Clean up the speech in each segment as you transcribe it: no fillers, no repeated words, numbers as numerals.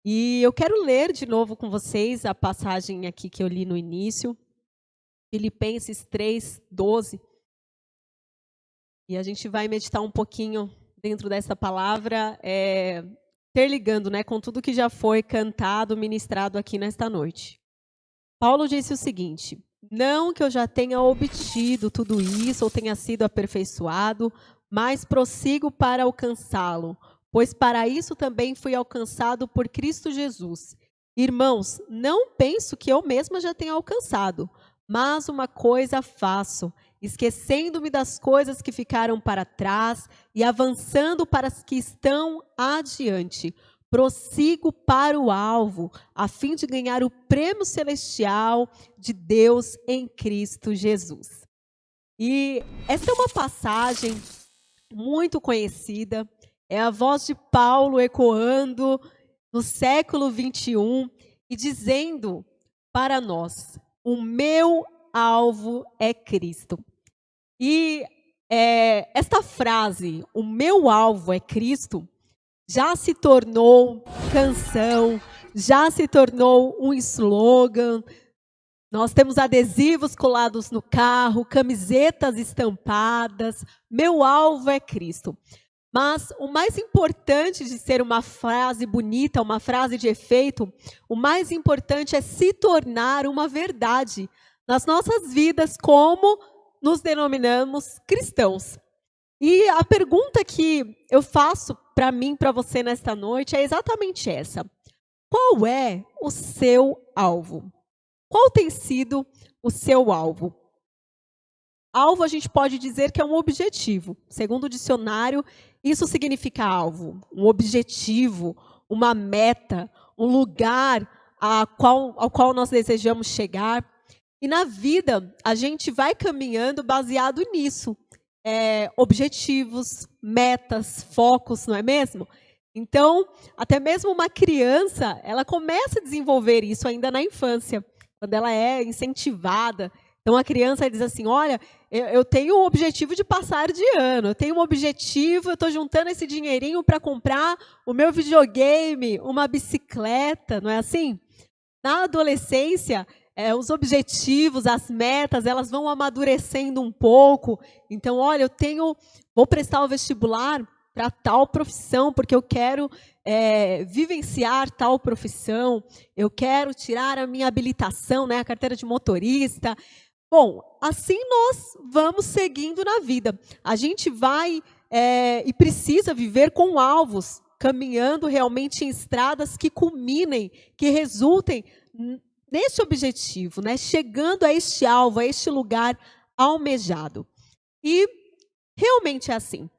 E eu quero ler de novo com vocês a passagem aqui que eu li no início, Filipenses 3:12. E a gente vai meditar um pouquinho dentro dessa palavra, interligando, com tudo que já foi cantado, ministrado aqui nesta noite. Paulo disse o seguinte: não que eu já tenha obtido tudo isso ou tenha sido aperfeiçoado, mas prossigo para alcançá-lo, pois para isso também fui alcançado por Cristo Jesus. Irmãos, não penso que eu mesma já tenha alcançado, mas uma coisa faço, esquecendo-me das coisas que ficaram para trás e avançando para as que estão adiante. Prossigo para o alvo, a fim de ganhar o prêmio celestial de Deus em Cristo Jesus. E essa é uma passagem muito conhecida, é a voz de Paulo ecoando no século 21 e dizendo para nós: o meu alvo é Cristo. E esta frase, o meu alvo é Cristo, já se tornou canção, já se tornou um slogan. Nós temos adesivos colados no carro, camisetas estampadas. Meu alvo é Cristo. Mas o mais importante de ser uma frase bonita, uma frase de efeito, o mais importante é se tornar uma verdade nas nossas vidas, como nos denominamos cristãos. E a pergunta que eu faço para mim, para você nesta noite, é exatamente essa: qual é o seu alvo? Qual tem sido o seu alvo? Alvo, a gente pode dizer que é um objetivo. Segundo o dicionário, isso significa alvo, um objetivo, uma meta, um lugar ao qual nós desejamos chegar. E na vida, a gente vai caminhando baseado nisso. Objetivos, metas, focos, não é mesmo? Então, até mesmo uma criança, ela começa a desenvolver isso ainda na infância, quando ela é incentivada. Então, a criança diz assim: olha, eu tenho o objetivo de passar de ano, eu tenho um objetivo, eu estou juntando esse dinheirinho para comprar o meu videogame, uma bicicleta, não é assim? Na adolescência, os objetivos, as metas, elas vão amadurecendo um pouco. Então, olha, vou prestar o vestibular para tal profissão, porque eu quero vivenciar tal profissão, eu quero tirar a minha habilitação, a carteira de motorista. Bom, assim nós vamos seguindo na vida. A gente vai e precisa viver com alvos, caminhando realmente em estradas que culminem, que resultem neste objetivo, chegando a este alvo, a este lugar almejado. E realmente é assim.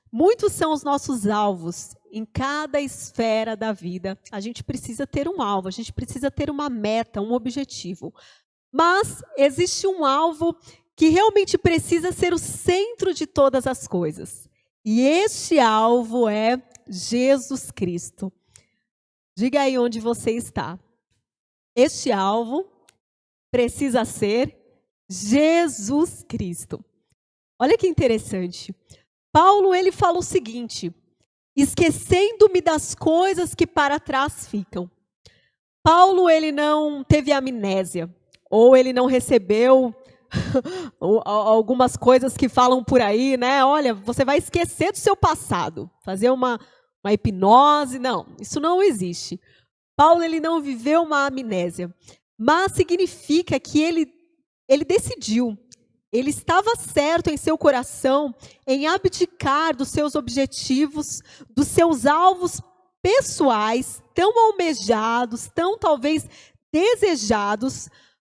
Muitos são os nossos alvos em cada esfera da vida. A gente precisa ter um alvo, a gente precisa ter uma meta, um objetivo. Mas existe um alvo que realmente precisa ser o centro de todas as coisas. E este alvo é Jesus Cristo. Diga aí onde você está. Este alvo precisa ser Jesus Cristo. Olha que interessante. Paulo, ele fala o seguinte: esquecendo-me das coisas que para trás ficam. Paulo, ele não teve amnésia, ou ele não recebeu algumas coisas que falam por aí, Olha, você vai esquecer do seu passado, fazer uma hipnose. Não, isso não existe. Paulo, ele não viveu uma amnésia, mas significa que ele decidiu, ele estava certo em seu coração em abdicar dos seus objetivos, dos seus alvos pessoais, tão almejados, tão talvez desejados,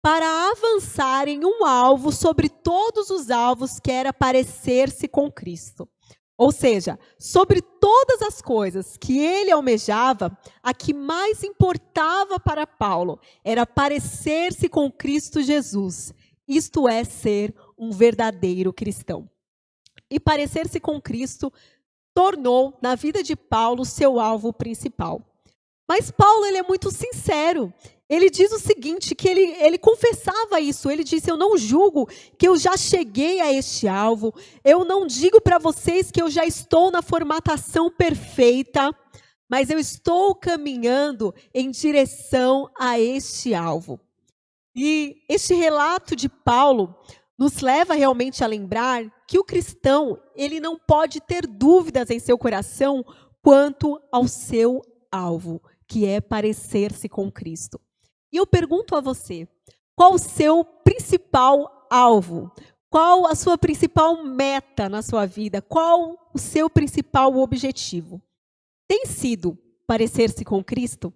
para avançar em um alvo sobre todos os alvos, que era parecer-se com Cristo. Ou seja, sobre todas as coisas que ele almejava, a que mais importava para Paulo era parecer-se com Cristo Jesus. Isto é ser um verdadeiro cristão. E parecer-se com Cristo tornou, na vida de Paulo, seu alvo principal. Mas Paulo, ele é muito sincero. Ele diz o seguinte, que ele confessava isso. Ele disse: eu não julgo que eu já cheguei a este alvo. Eu não digo para vocês que eu já estou na formatação perfeita. mas eu estou caminhando em direção a este alvo. E este relato de Paulo nos leva realmente a lembrar que o cristão, ele não pode ter dúvidas em seu coração quanto ao seu alvo, que é parecer-se com Cristo. E eu pergunto a você, qual o seu principal alvo? Qual a sua principal meta na sua vida? Qual o seu principal objetivo? Tem sido parecer-se com Cristo?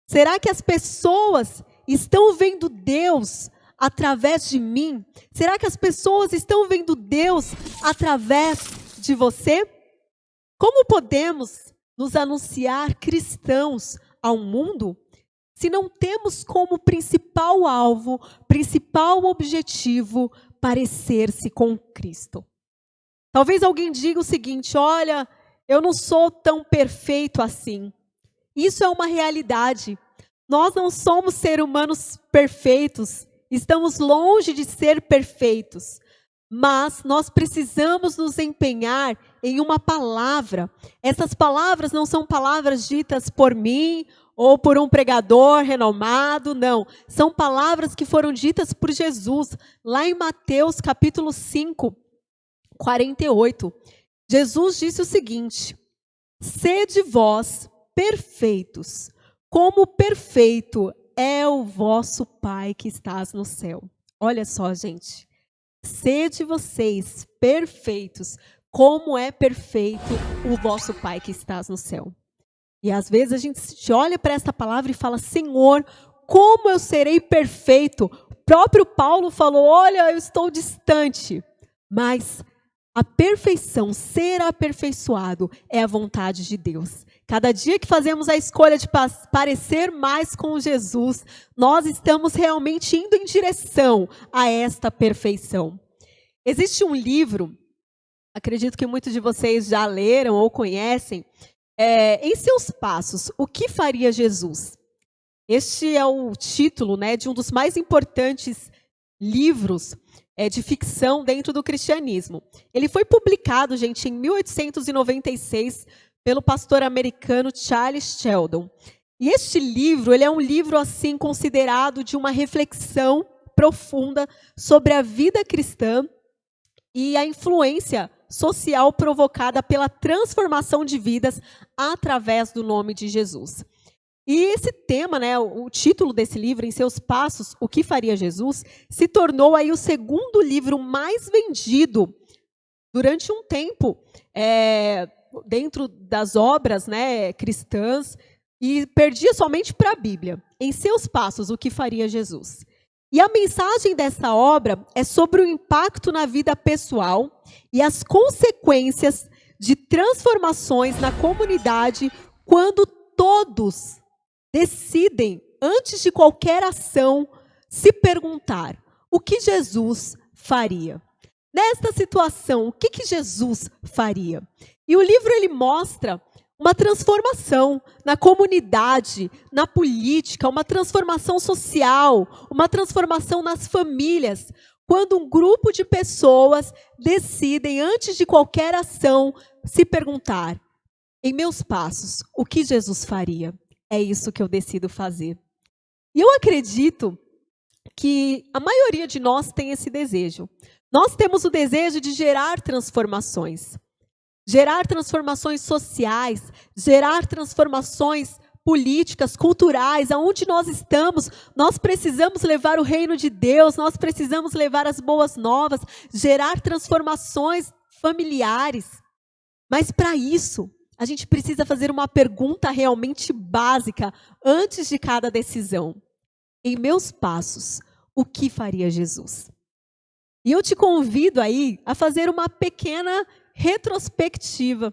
Será que as pessoas estão vendo Deus através de mim? Será que as pessoas estão vendo Deus através de você? Como podemos nos anunciar cristãos ao mundo se não temos como principal alvo, principal objetivo, parecer-se com Cristo? Talvez alguém diga o seguinte: olha, eu não sou tão perfeito assim. Isso é uma realidade. Nós não somos seres humanos perfeitos, estamos longe de ser perfeitos, mas nós precisamos nos empenhar em uma palavra. Essas palavras não são palavras ditas por mim ou por um pregador renomado, não. São palavras que foram ditas por Jesus, lá em Mateus capítulo 5, 48. Jesus disse o seguinte: sede vós perfeitos, como perfeito é o vosso Pai que estás no céu. Olha só, gente. Sede vocês perfeitos, como é perfeito o vosso Pai que estás no céu. E às vezes a gente olha para essa palavra e fala: Senhor, como eu serei perfeito? O próprio Paulo falou: olha, eu estou distante. Mas a perfeição, ser aperfeiçoado, é a vontade de Deus. Cada dia que fazemos a escolha de parecer mais com Jesus, nós estamos realmente indo em direção a esta perfeição. Existe um livro, acredito que muitos de vocês já leram ou conhecem, Em Seus Passos, O que Faria Jesus? Este é o título, de um dos mais importantes livros de ficção dentro do cristianismo. Ele foi publicado, gente, em 1896, pelo pastor americano Charles Sheldon. E este livro, ele é um livro assim considerado de uma reflexão profunda sobre a vida cristã e a influência social provocada pela transformação de vidas através do nome de Jesus. E esse tema, o título desse livro, Em Seus Passos, O que Faria Jesus, se tornou aí o segundo livro mais vendido durante um tempo dentro das obras cristãs, e perdia somente para a Bíblia. Em Seus Passos, O que Faria Jesus. E a mensagem dessa obra é sobre o impacto na vida pessoal e as consequências de transformações na comunidade quando todos decidem, antes de qualquer ação, se perguntar: o que Jesus faria? Nesta situação, o que Jesus faria? E o livro ele mostra uma transformação na comunidade, na política, uma transformação social, uma transformação nas famílias, quando um grupo de pessoas decidem, antes de qualquer ação, se perguntar: em meus passos, o que Jesus faria? É isso que eu decido fazer. E eu acredito que a maioria de nós tem esse desejo. Nós temos o desejo de gerar transformações sociais, gerar transformações políticas, culturais. Aonde nós estamos, nós precisamos levar o reino de Deus, nós precisamos levar as boas novas, gerar transformações familiares. Mas para isso, a gente precisa fazer uma pergunta realmente básica antes de cada decisão. Em meus passos, o que faria Jesus? E eu te convido aí a fazer uma pequena retrospectiva.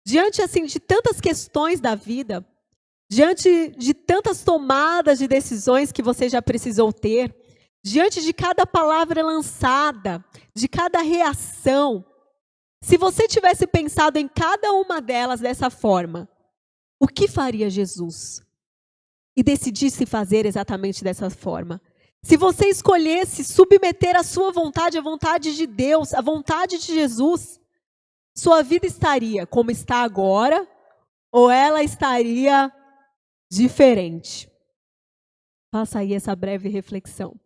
Diante assim de tantas questões da vida, diante de tantas tomadas de decisões que você já precisou ter, diante de cada palavra lançada, de cada reação, se você tivesse pensado em cada uma delas dessa forma, o que faria Jesus? E decidisse fazer exatamente dessa forma. Se você escolhesse submeter a sua vontade à vontade de Deus, à vontade de Jesus, sua vida estaria como está agora ou ela estaria diferente? Faça aí essa breve reflexão.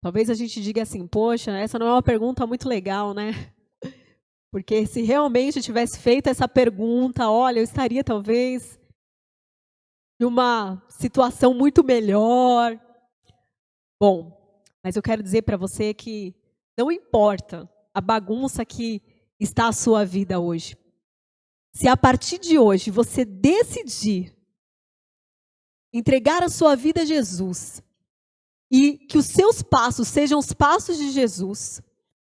Talvez a gente diga assim, poxa, essa não é uma pergunta muito legal, né? Porque se realmente tivesse feito essa pergunta, olha, eu estaria talvez em uma situação muito melhor. Bom, mas eu quero dizer para você que não importa a bagunça que está a sua vida hoje. Se a partir de hoje você decidir entregar a sua vida a Jesus e que os seus passos sejam os passos de Jesus,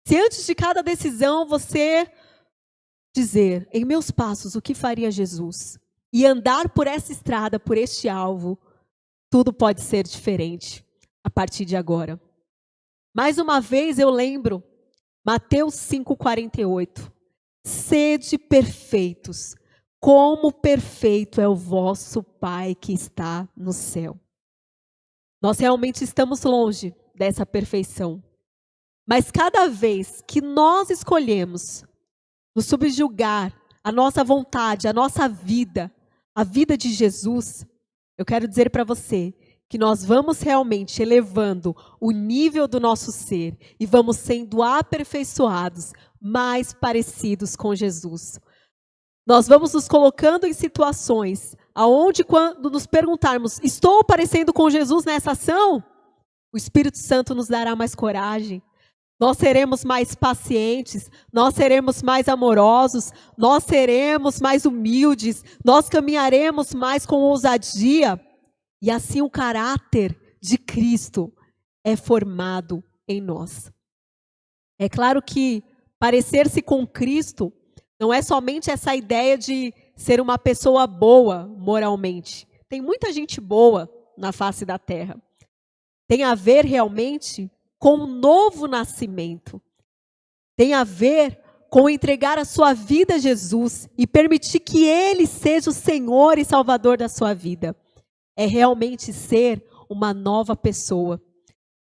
se antes de cada decisão você dizer, em meus passos, o que faria Jesus? E andar por essa estrada, por este alvo, tudo pode ser diferente a partir de agora. Mais uma vez eu lembro, Mateus 5,48. Sede perfeitos, como perfeito é o vosso Pai que está no céu. Nós realmente estamos longe dessa perfeição. Mas cada vez que nós escolhemos nos subjugar a nossa vontade, a nossa vida, a vida de Jesus, eu quero dizer para você que nós vamos realmente elevando o nível do nosso ser e vamos sendo aperfeiçoados, mais parecidos com Jesus. Nós vamos nos colocando em situações aonde, quando nos perguntarmos, estou parecendo com Jesus nessa ação? O Espírito Santo nos dará mais coragem. Nós seremos mais pacientes, nós seremos mais amorosos, nós seremos mais humildes, nós caminharemos mais com ousadia. E assim o caráter de Cristo é formado em nós. É claro que parecer-se com Cristo não é somente essa ideia de ser uma pessoa boa moralmente. Tem muita gente boa na face da terra. Tem a ver realmente com um novo nascimento. Tem a ver com entregar a sua vida a Jesus e permitir que Ele seja o Senhor e Salvador da sua vida. É realmente ser uma nova pessoa.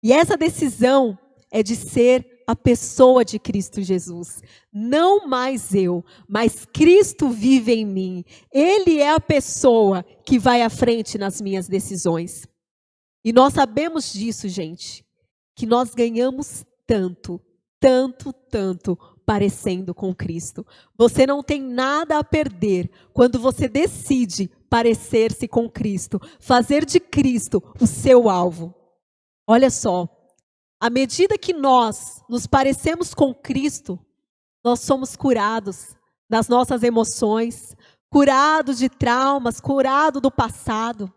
E essa decisão é de ser a pessoa de Cristo Jesus. Não mais eu, mas Cristo vive em mim. Ele é a pessoa que vai à frente nas minhas decisões. E nós sabemos disso, gente, que nós ganhamos tanto, tanto, tanto parecendo com Cristo. Você não tem nada a perder quando você decide parecer-se com Cristo, fazer de Cristo o seu alvo. Olha só, à medida que nós nos parecemos com Cristo, nós somos curados das nossas emoções, curados de traumas, curados do passado.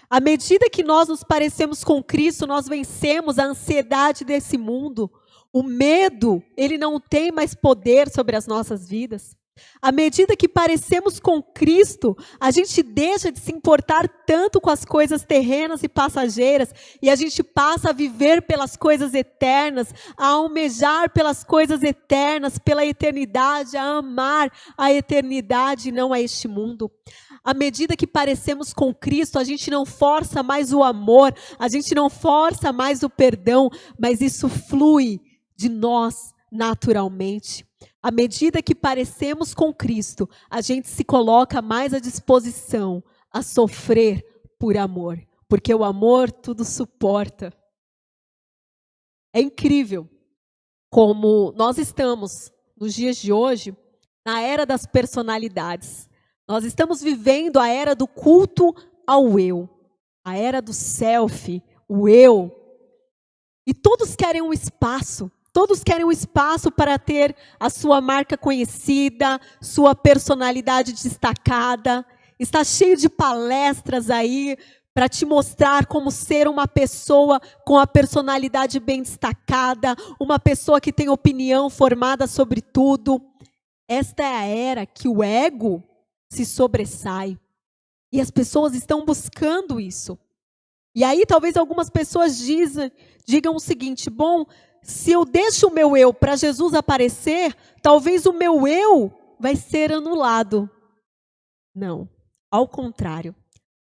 À medida que nós nos parecemos com Cristo, nós vencemos a ansiedade desse mundo. O medo, ele não tem mais poder sobre as nossas vidas. À medida que parecemos com Cristo, a gente deixa de se importar tanto com as coisas terrenas e passageiras e a gente passa a viver pelas coisas eternas, a almejar pelas coisas eternas, pela eternidade, a amar a eternidade e não a este mundo. À medida que parecemos com Cristo, a gente não força mais o amor, a gente não força mais o perdão, mas isso flui de nós naturalmente. À medida que parecemos com Cristo, a gente se coloca mais à disposição a sofrer por amor, porque o amor tudo suporta. É incrível como nós estamos, nos dias de hoje, na era das personalidades. Nós estamos vivendo a era do culto ao eu, a era do selfie, o eu. E todos querem um espaço. Todos querem um espaço para ter a sua marca conhecida, sua personalidade destacada. Está cheio de palestras aí para te mostrar como ser uma pessoa com a personalidade bem destacada, uma pessoa que tem opinião formada sobre tudo. Esta é a era que o ego se sobressai. E as pessoas estão buscando isso. E aí talvez algumas pessoas digam o seguinte, bom, se eu deixo o meu eu para Jesus aparecer, talvez o meu eu vai ser anulado. Não, ao contrário.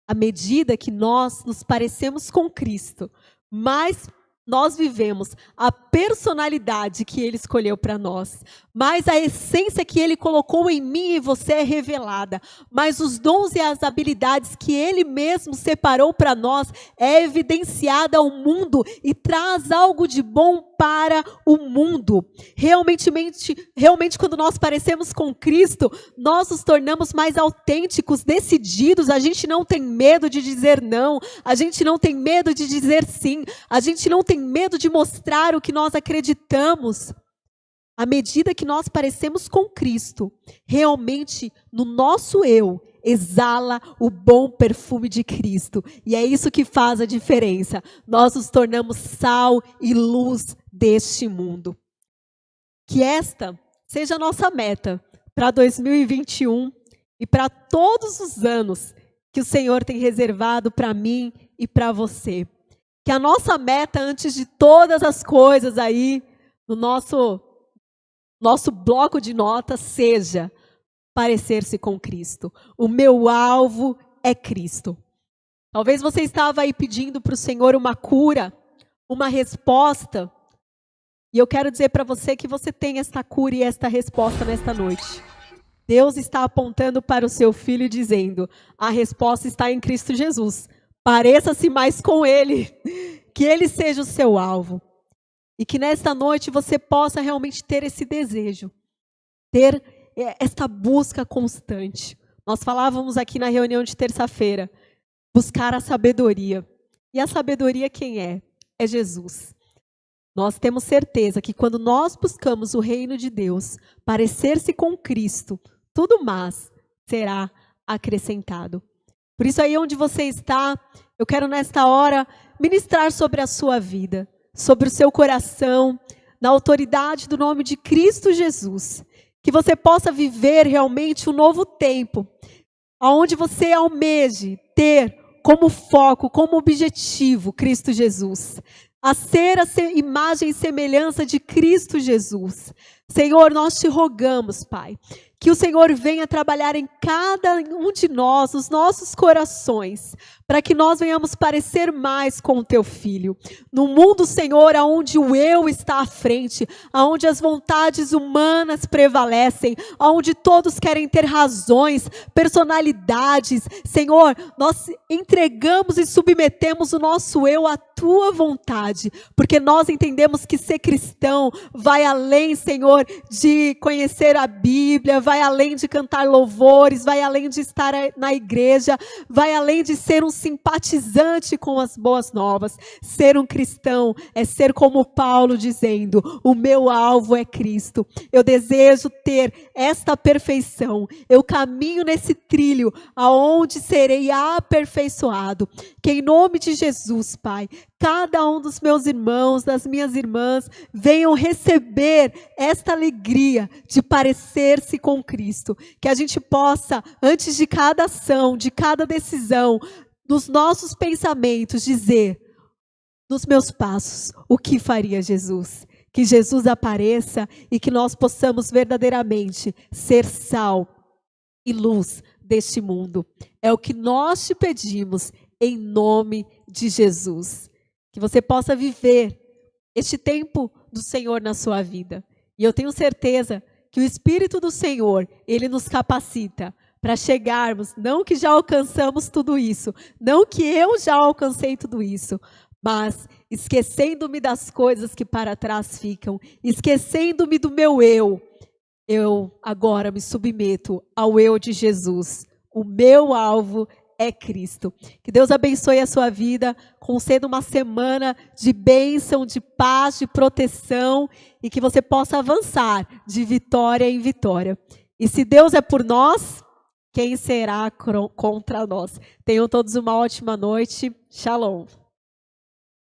À medida que nós nos parecemos com Cristo, mais nós vivemos a personalidade que Ele escolheu para nós, mas a essência que Ele colocou em mim e você é revelada, mas os dons e as habilidades que Ele mesmo separou para nós é evidenciada ao mundo e traz algo de bom para o mundo. Realmente, quando nós parecemos com Cristo, nós nos tornamos mais autênticos, decididos, a gente não tem medo de dizer não, a gente não tem medo de dizer sim, a gente não tem medo de mostrar o que nós acreditamos. À medida que nós parecemos com Cristo, realmente no nosso eu exala o bom perfume de Cristo. E é isso que faz a diferença. Nós nos tornamos sal e luz deste mundo. Que esta seja a nossa meta para 2021 e para todos os anos que o Senhor tem reservado para mim e para você. Que a nossa meta, antes de todas as coisas aí, no nosso bloco de notas, seja parecer-se com Cristo. O meu alvo é Cristo. Talvez você estava aí pedindo para o Senhor uma cura, uma resposta, e eu quero dizer para você que você tem esta cura e esta resposta nesta noite. Deus está apontando para o seu filho e dizendo, a resposta está em Cristo Jesus. Pareça-se mais com Ele, que Ele seja o seu alvo. E que nesta noite você possa realmente ter esse desejo, ter esta busca constante. Nós falávamos aqui na reunião de terça-feira, buscar a sabedoria. E a sabedoria quem é? É Jesus. Nós temos certeza que quando nós buscamos o reino de Deus, parecer-se com Cristo, tudo mais será acrescentado. Por isso aí onde você está, eu quero nesta hora ministrar sobre a sua vida, sobre o seu coração, na autoridade do nome de Cristo Jesus. Que você possa viver realmente um novo tempo, onde você almeje ter como foco, como objetivo Cristo Jesus. A ser a imagem e semelhança de Cristo Jesus. Senhor, nós te rogamos, Pai, que o Senhor venha trabalhar em cada um de nós, nos nossos corações, para que nós venhamos parecer mais com o Teu Filho. No mundo, Senhor, onde o eu está à frente, onde as vontades humanas prevalecem, onde todos querem ter razões, personalidades, Senhor, nós entregamos e submetemos o nosso eu à Tua vontade, porque nós entendemos que ser cristão vai além, Senhor, de conhecer a Bíblia, vai além de cantar louvores, vai além de estar na igreja, vai além de ser um simpatizante com as boas novas. Ser um cristão é ser como Paulo dizendo, o meu alvo é Cristo. Eu desejo ter esta perfeição. Eu caminho nesse trilho aonde serei aperfeiçoado. Que em nome de Jesus, Pai, cada um dos meus irmãos, das minhas irmãs, venham receber esta alegria de parecer-se com Cristo. Que a gente possa, antes de cada ação, de cada decisão, dos nossos pensamentos, dizer, nos meus passos, o que faria Jesus? Que Jesus apareça e que nós possamos verdadeiramente ser sal e luz deste mundo. É o que nós te pedimos em nome de Jesus. Que você possa viver este tempo do Senhor na sua vida. E eu tenho certeza que o Espírito do Senhor, Ele nos capacita para chegarmos, não que já alcançamos tudo isso, não que eu já alcancei tudo isso, mas esquecendo-me das coisas que para trás ficam, esquecendo-me do meu eu agora me submeto ao eu de Jesus. O meu alvo é Cristo. Que Deus abençoe a sua vida, conceda uma semana de bênção, de paz, de proteção e que você possa avançar de vitória em vitória. E se Deus é por nós, quem será contra nós? Tenham todos uma ótima noite. Shalom.